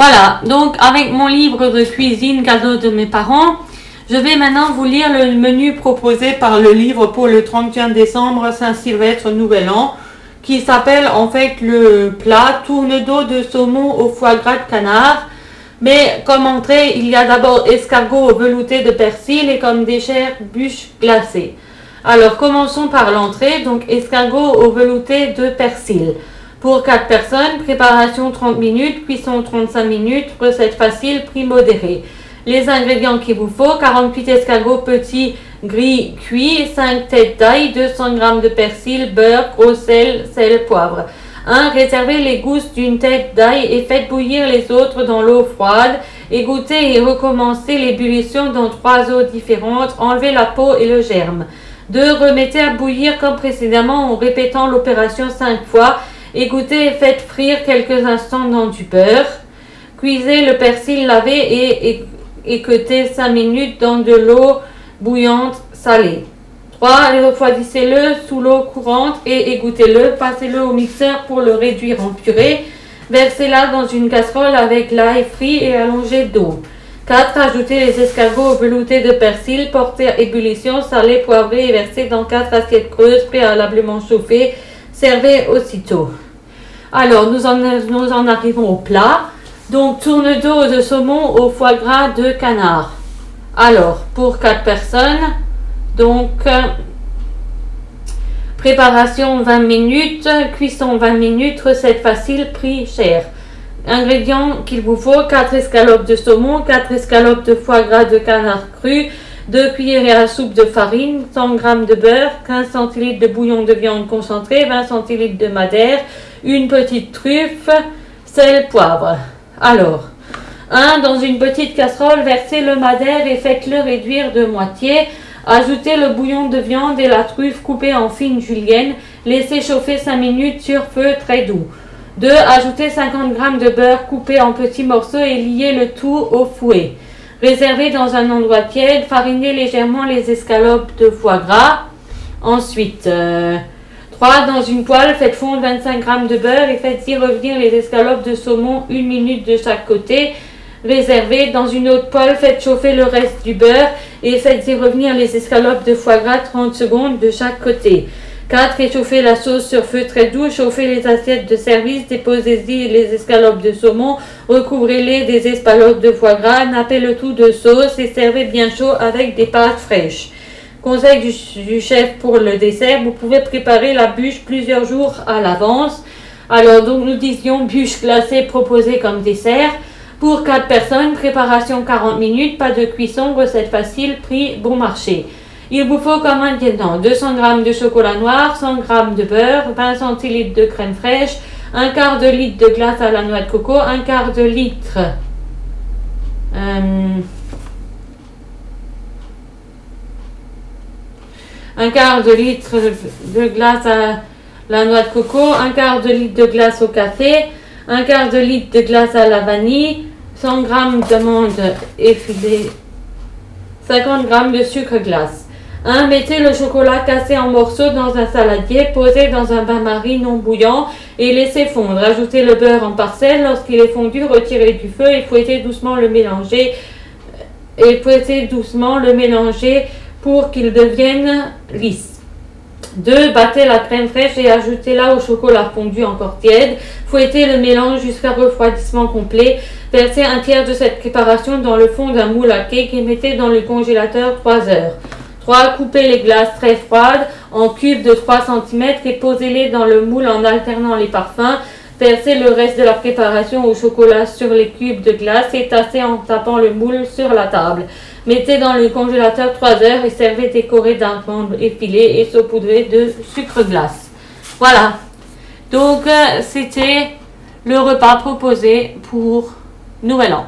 Voilà, donc avec mon livre de cuisine cadeau de mes parents, je vais maintenant vous lire le menu proposé par le livre pour le 31 décembre Saint-Sylvestre Nouvel An, qui s'appelle en fait le plat tourne-dos de saumon au foie gras de canard. Mais comme entrée, il y a d'abord escargot velouté de persil et comme dessert bûche glacée. Alors commençons par l'entrée, donc escargot au velouté de persil. Pour 4 personnes, préparation 30 minutes, cuisson 35 minutes, recette facile, prix modéré. Les ingrédients qu'il vous faut, 48 escargots petits gris cuits, 5 têtes d'ail, 200 g de persil, beurre, gros sel, poivre. 1. Réservez les gousses d'une tête d'ail et faites bouillir les autres dans l'eau froide. Égouttez et recommencez l'ébullition dans 3 eaux différentes. Enlevez la peau et le germe. 2. Remettez à bouillir comme précédemment en répétant l'opération 5 fois. Égouttez et faites frire quelques instants dans du beurre. Cuisez le persil lavé et écoutez 5 minutes dans de l'eau bouillante salée. 3. Refroidissez-le sous l'eau courante et égouttez-le. Passez-le au mixeur pour le réduire en purée. Versez-la dans une casserole avec l'ail frit et allongé d'eau. 4. Ajoutez les escargots veloutés de persil, portez à ébullition, salez, poivrez et versez dans 4 assiettes creuses préalablement chauffées. Servez aussitôt. Alors, nous en arrivons au plat. Donc, tourne-dos de saumon au foie gras de canard. Alors, pour 4 personnes, donc, préparation 20 minutes, cuisson 20 minutes, recette facile, prix cher. Ingrédients qu'il vous faut, 4 escalopes de saumon, 4 escalopes de foie gras de canard cru, 2 cuillerées à soupe de farine, 100 g de beurre, 15 centilitres de bouillon de viande concentré, 20 centilitres de madère, une petite truffe, sel, poivre. Alors, 1. Dans une petite casserole, versez le madère et faites-le réduire de moitié. Ajoutez le bouillon de viande et la truffe coupée en fines juliennes. Laissez chauffer 5 minutes sur feu très doux. 2. Ajoutez 50 g de beurre coupé en petits morceaux et liez le tout au fouet. Réservez dans un endroit tiède. Farinez légèrement les escalopes de foie gras. Ensuite, 3. Dans une poêle, faites fondre 25 g de beurre et faites-y revenir les escalopes de saumon 1 minute de chaque côté. Réservez dans une autre poêle, faites chauffer le reste du beurre et faites-y revenir les escalopes de foie gras 30 secondes de chaque côté. 4. Réchauffez la sauce sur feu très doux, chauffez les assiettes de service, déposez-y les escalopes de saumon, recouvrez-les des escalopes de foie gras, nappez le tout de sauce et servez bien chaud avec des pâtes fraîches. Conseil du chef pour le dessert, vous pouvez préparer la bûche plusieurs jours à l'avance. Alors donc nous disions bûche glacée proposée comme dessert. Pour 4 personnes, préparation 40 minutes, pas de cuisson, recette facile, prix bon marché. Il vous faut comme ingrédients 200 g de chocolat noir, 100 g de beurre, 20 centilitres de crème fraîche, un quart de litre de glace à la noix de coco, un quart de litre de glace à la noix de coco, un quart de litre de glace au café, un quart de litre de glace à la vanille, 100 g d'amandes effilées, 50 g de sucre glace. 1. Mettez le chocolat cassé en morceaux dans un saladier, posez dans un bain-marie non bouillant et laissez fondre. Ajoutez le beurre en parcelles. Lorsqu'il est fondu, retirez du feu et fouettez doucement le mélanger. Pour qu'il devienne lisse. 2. Battez la crème fraîche et ajoutez-la au chocolat fondu encore tiède. Fouettez le mélange jusqu'à refroidissement complet. Versez un tiers de cette préparation dans le fond d'un moule à cake et mettez dans le congélateur 3 heures. 3. Coupez les glaces très froides en cubes de 3 cm et posez-les dans le moule en alternant les parfums. Versez le reste de la préparation au chocolat sur les cubes de glace et tassez en tapant le moule sur la table. Mettez dans le congélateur 3 heures et servez décoré d'un pain effilé et saupoudré de sucre glace. Voilà. Donc, c'était le repas proposé pour Nouvel An.